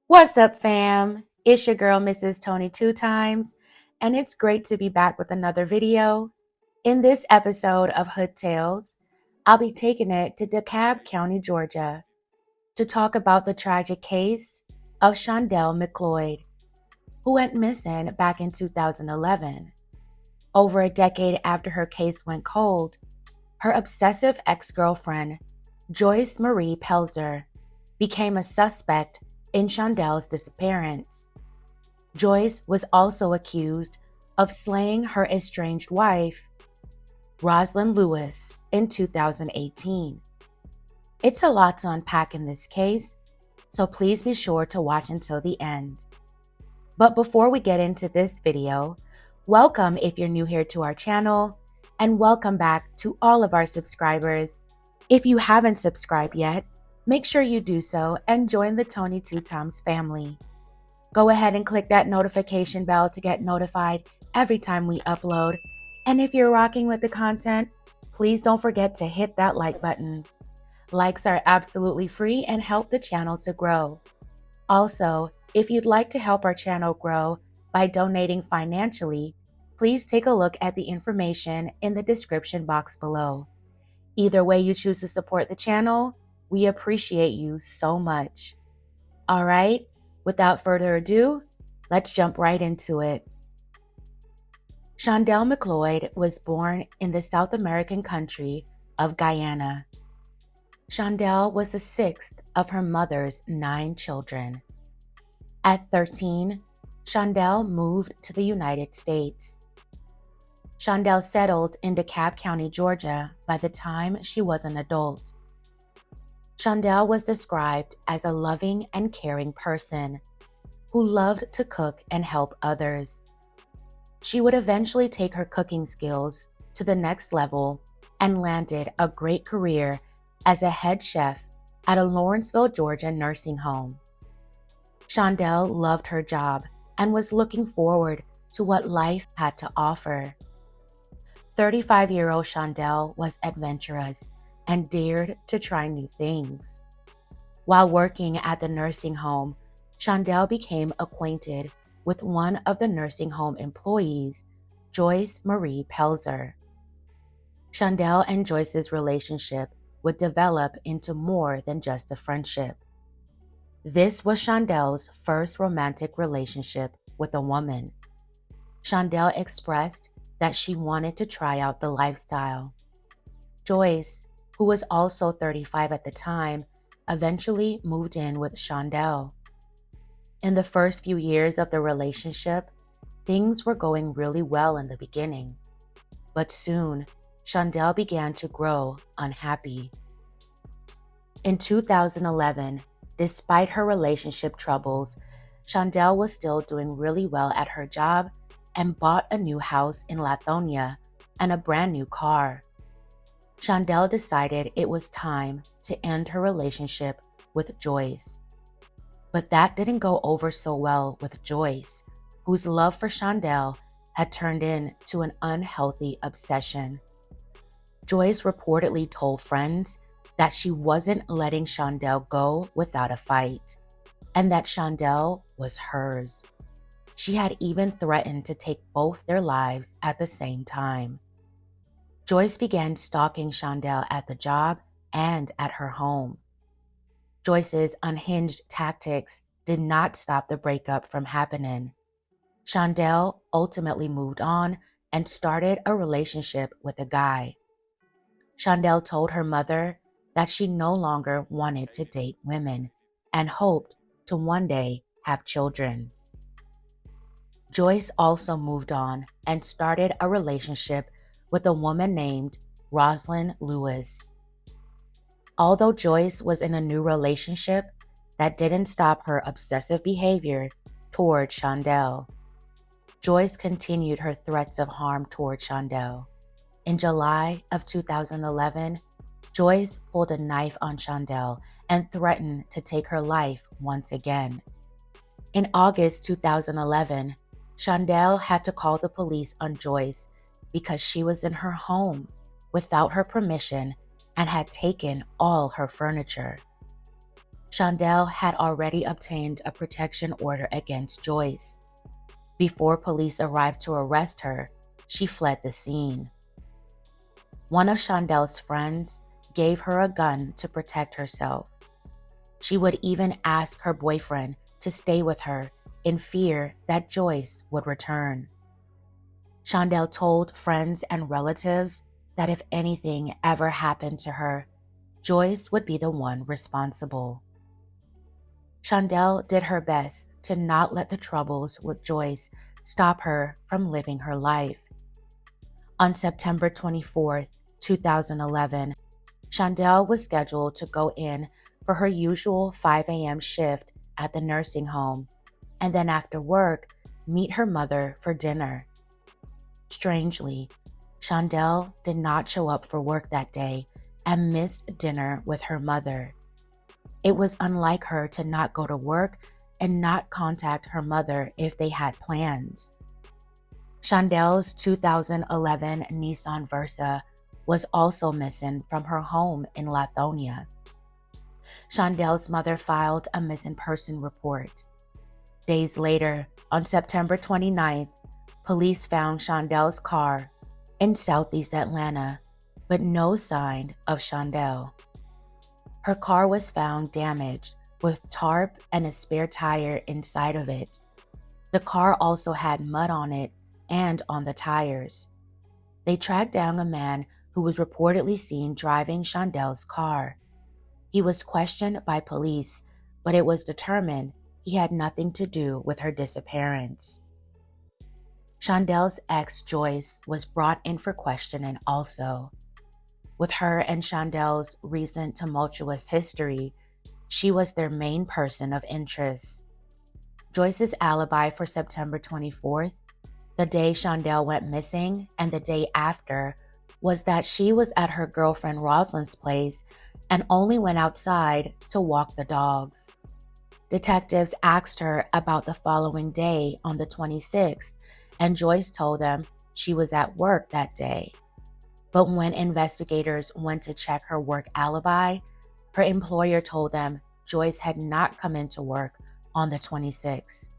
What's up, fam? It's your girl, Mrs. Tony Two Times, and it's great to be back with another video. In this episode of Hood Tales, I'll be taking it to Dekalb County, Georgia, to talk about the tragic case of Shawndell McLeod, who went missing back in 2011. Over a decade after her case went cold, her obsessive ex-girlfriend, Joyce Marie Pelzer, became a suspect in Shandell's disappearance. Joyce was also accused of slaying her estranged wife, Rosalyn Lewis, in 2018. It's a lot to unpack in this case, so please be sure to watch until the end. But before we get into this video, welcome if you're new here to our channel, and welcome back to all of our subscribers. If you haven't subscribed yet, make sure you do so and join the Tony Two Times family. Go ahead and click that notification bell to get notified every time we upload. And if you're rocking with the content, please don't forget to hit that like button. Likes are absolutely free and help the channel to grow. Also, if you'd like to help our channel grow by donating financially, please take a look at the information in the description box below. Either way you choose to support the channel, we appreciate you so much. All right, without further ado, let's jump right into it. Shawndell McLeod was born in the South American country of Guyana. Shawndell was the sixth of her mother's 9 children. At 13, Shawndell moved to the United States. Shawndell settled in Dekalb County, Georgia by the time she was an adult. Shawndell was described as a loving and caring person who loved to cook and help others. She would eventually take her cooking skills to the next level and landed a great career as a head chef at a Lawrenceville, Georgia nursing home. Shawndell loved her job and was looking forward to what life had to offer. 35-year-old Shawndell was adventurous and dared to try new things. While working at the nursing home, Shawndell became acquainted with one of the nursing home employees, Joyce Marie Pelzer. Shawndell and Joyce's relationship would develop into more than just a friendship. This was Shawndell's first romantic relationship with a woman. Shawndell expressed that she wanted to try out the lifestyle. Joyce, who was also 35 at the time, eventually moved in with Shawndell. In the first few years of the relationship, things were going really well in the beginning. But soon, Shawndell began to grow unhappy. In 2011, despite her relationship troubles, Shawndell was still doing really well at her job and bought a new house in Lithonia and a brand new car. Shawndell decided it was time to end her relationship with Joyce. But that didn't go over so well with Joyce, whose love for Shawndell had turned into an unhealthy obsession. Joyce reportedly told friends that she wasn't letting Shawndell go without a fight, and that Shawndell was hers. She had even threatened to take both their lives at the same time. Joyce began stalking Shawndell at the job and at her home. Joyce's unhinged tactics did not stop the breakup from happening. Shawndell ultimately moved on and started a relationship with a guy. Shawndell told her mother that she no longer wanted to date women and hoped to one day have children. Joyce also moved on and started a relationship with a woman named Rosalyn Lewis. Although Joyce was in a new relationship, that didn't stop her obsessive behavior toward Shawndell. Joyce continued her threats of harm toward Shawndell. In July of 2011, Joyce pulled a knife on Shawndell and threatened to take her life once again. In August 2011, Shawndell had to call the police on Joyce because she was in her home without her permission and had taken all her furniture. Shandelle had already obtained a protection order against Joyce. Before police arrived to arrest her, she fled the scene. One of Shandelle's friends gave her a gun to protect herself. She would even ask her boyfriend to stay with her in fear that Joyce would return. Shandelle told friends and relatives that if anything ever happened to her, Joyce would be the one responsible. Shandelle did her best to not let the troubles with Joyce stop her from living her life. On September 24th, 2011, Shandelle was scheduled to go in for her usual 5 a.m. shift at the nursing home, and then after work, meet her mother for dinner. Strangely, Shandelle did not show up for work that day and missed dinner with her mother. It was unlike her to not go to work and not contact her mother if they had plans. Shandelle's 2011 Nissan Versa was also missing from her home in Lithonia. Shandelle's mother filed a missing person report. Days later, on September 29th, police found Shandelle's car in southeast Atlanta, but no sign of Shandelle. Her car was found damaged with tarp and a spare tire inside of it. The car also had mud on it and on the tires. They tracked down a man who was reportedly seen driving Shandelle's car. He was questioned by police, but it was determined he had nothing to do with her disappearance. Shandelle's ex, Joyce, was brought in for questioning also. With her and Shandelle's recent tumultuous history, she was their main person of interest. Joyce's alibi for September 24th, the day Shandelle went missing, and the day after, was that she was at her girlfriend Rosalyn's place and only went outside to walk the dogs. Detectives asked her about the following day on the 26th, and Joyce told them she was at work that day. But when investigators went to check her work alibi, her employer told them Joyce had not come into work on the 26th.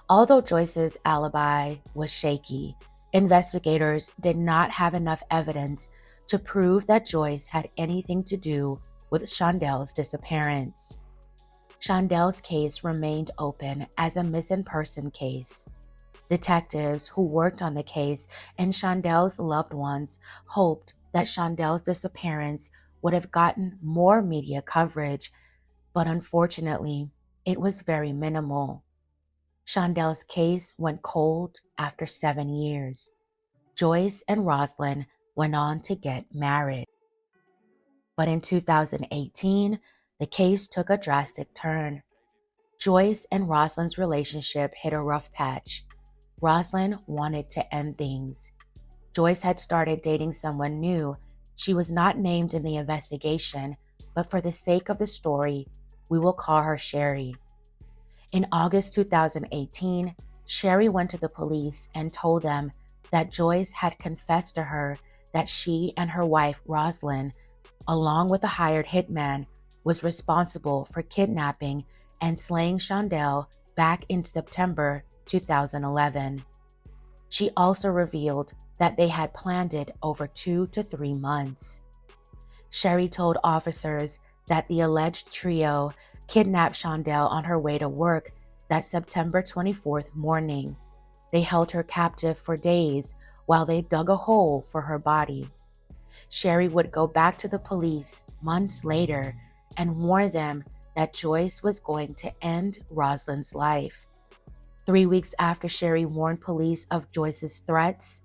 Although Joyce's alibi was shaky, investigators did not have enough evidence to prove that Joyce had anything to do with Shandelle's disappearance. Shandelle's case remained open as a missing person case. Detectives who worked on the case and Shandelle's loved ones hoped that Shandelle's disappearance would have gotten more media coverage, but unfortunately, it was very minimal. Shandelle's case went cold after 7 years. Joyce and Rosalyn went on to get married. But in 2018, the case took a drastic turn. Joyce and Rosalyn's relationship hit a rough patch. Rosalyn wanted to end things. Joyce had started dating someone new. She was not named in the investigation, but for the sake of the story, we will call her Sherry. In August 2018, Sherry went to the police and told them that Joyce had confessed to her that she and her wife, Rosalyn, along with a hired hitman, was responsible for kidnapping and slaying Shandelle back in September 2011. She also revealed that they had planned it over 2 to 3 months. Sherry told officers that the alleged trio kidnapped Shandelle on her way to work that September 24th morning. They held her captive for days while they dug a hole for her body. Sherry would go back to the police months later and warn them that Joyce was going to end Rosalyn's life. 3 weeks after Sherry warned police of Joyce's threats,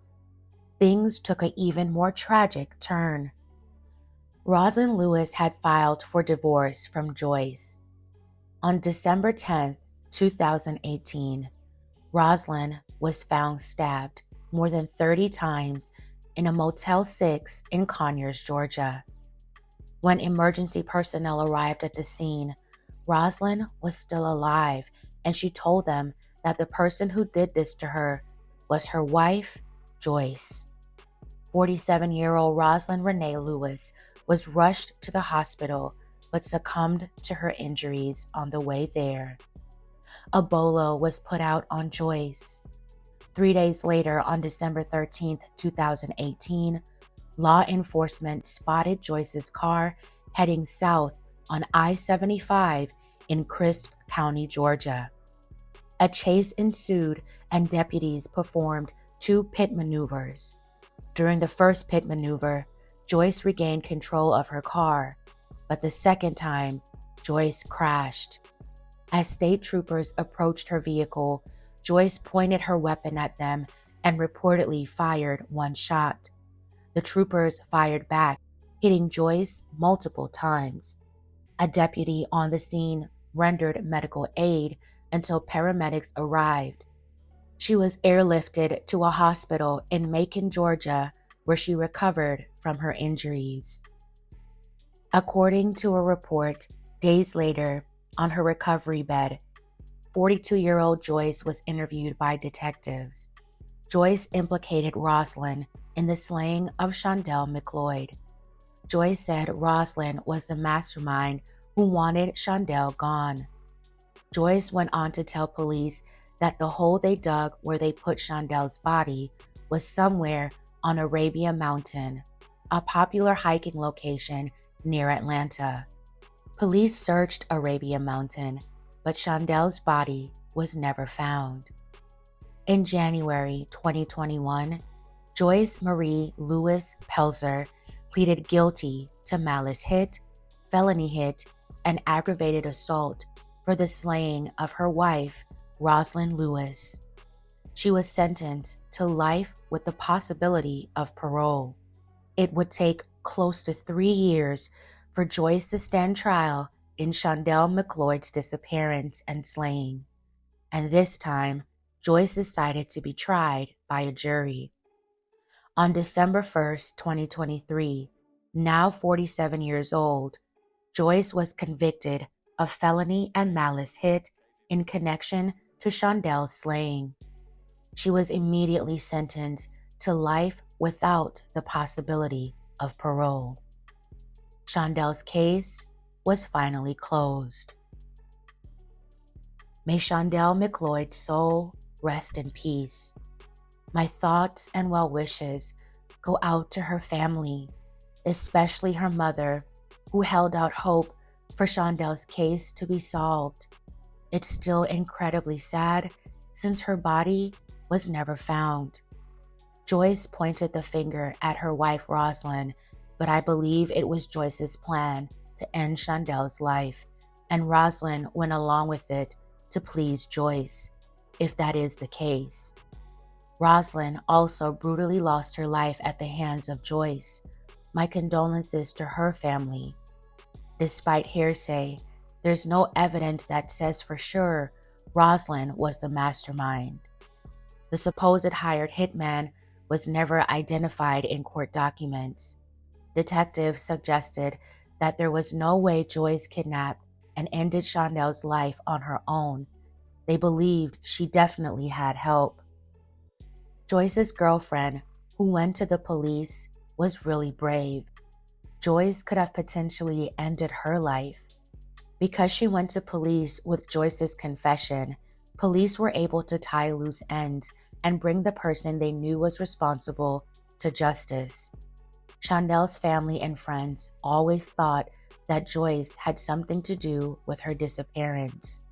things took an even more tragic turn. Rosalyn Lewis had filed for divorce from Joyce. On December 10, 2018, Rosalyn was found stabbed more than 30 times in a Motel 6 in Conyers, Georgia. When emergency personnel arrived at the scene, Rosalyn was still alive, and she told them that the person who did this to her was her wife, Joyce. 47-year-old Rosalyn Renee Lewis was rushed to the hospital, but succumbed to her injuries on the way there. A bolo was put out on Joyce. 3 days later, on December 13, 2018, law enforcement spotted Joyce's car heading south on I-75 in Dekalb County, Georgia. A chase ensued and deputies performed 2 pit maneuvers. During the first pit maneuver, Joyce regained control of her car, but the second time, Joyce crashed. As state troopers approached her vehicle, Joyce pointed her weapon at them and reportedly fired 1 shot. The troopers fired back, hitting Joyce multiple times. A deputy on the scene rendered medical aid until paramedics arrived. She was airlifted to a hospital in Macon, Georgia, where she recovered from her injuries. According to a report, days later, on her recovery bed, 42-year-old Joyce was interviewed by detectives. Joyce implicated Rosalyn in the slaying of Shawndell McLeod. Joyce said Rosalyn was the mastermind who wanted Shandelle gone. Joyce went on to tell police that the hole they dug where they put Shandelle's body was somewhere on Arabia Mountain, a popular hiking location near Atlanta. Police searched Arabia Mountain, but Shandelle's body was never found. In January 2021, Joyce Marie Lewis Pelzer pleaded guilty to malice hit, felony hit, and aggravated assault for the slaying of her wife, Rosalyn Lewis. She was sentenced to life with the possibility of parole. It would take close to 3 years for Joyce to stand trial in Shawndell McLeod's disappearance and slaying. And this time, Joyce decided to be tried by a jury. On December 1st, 2023, now 47 years old, Joyce was convicted of felony and malice hit in connection to Shandelle's slaying. She was immediately sentenced to life without the possibility of parole. Shandelle's case was finally closed. May Shandelle McLeod's soul rest in peace. My thoughts and well wishes go out to her family, especially her mother, who held out hope for Shandelle's case to be solved. It's still incredibly sad since her body was never found. Joyce pointed the finger at her wife Rosalyn, but I believe it was Joyce's plan to end Shandelle's life, and Rosalyn went along with it to please Joyce, if that is the case. Rosalyn also brutally lost her life at the hands of Joyce. My condolences to her family. Despite hearsay, there's no evidence that says for sure Rosalyn was the mastermind. The supposed hired hitman was never identified in court documents. Detectives suggested that there was no way Joyce kidnapped and ended Shandelle's life on her own. They believed she definitely had help. Joyce's girlfriend, who went to the police, was really brave. Joyce could have potentially ended her life. Because she went to police with Joyce's confession, police were able to tie loose ends and bring the person they knew was responsible to justice. Shandelle's family and friends always thought that Joyce had something to do with her disappearance.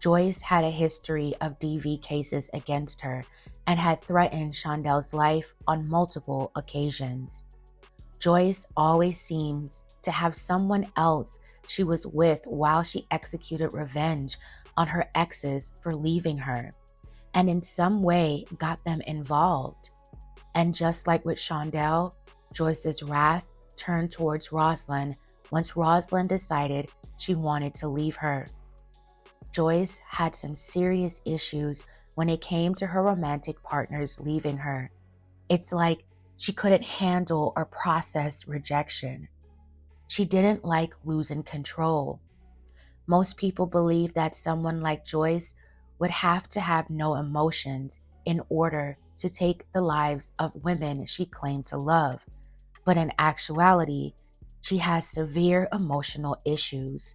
Joyce had a history of DV cases against her and had threatened Shandelle's life on multiple occasions. Joyce always seems to have someone else she was with while she executed revenge on her exes for leaving her, and in some way got them involved. And just like with Shandelle, Joyce's wrath turned towards Rosalyn once Rosalyn decided she wanted to leave her. Joyce had some serious issues when it came to her romantic partners leaving her. It's like she couldn't handle or process rejection. She didn't like losing control. Most people believe that someone like Joyce would have to have no emotions in order to take the lives of women she claimed to love. But in actuality, She has severe emotional issues.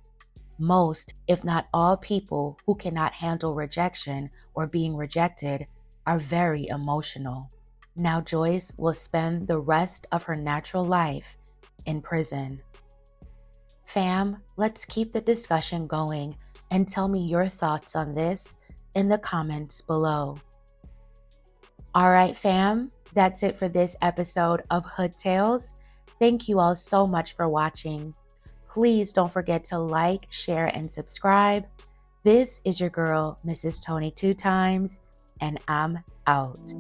Most, if not all, people who cannot handle rejection or being rejected are very emotional. Now, Joyce will spend the rest of her natural life in prison. Fam, let's keep the discussion going and tell me your thoughts on this in the comments below. All right, fam, that's it for this episode of Hood Tales. Thank you all so much for watching. Please don't forget to like, share, and subscribe. This is your girl, Mrs. Tony 2 Times, and I'm out.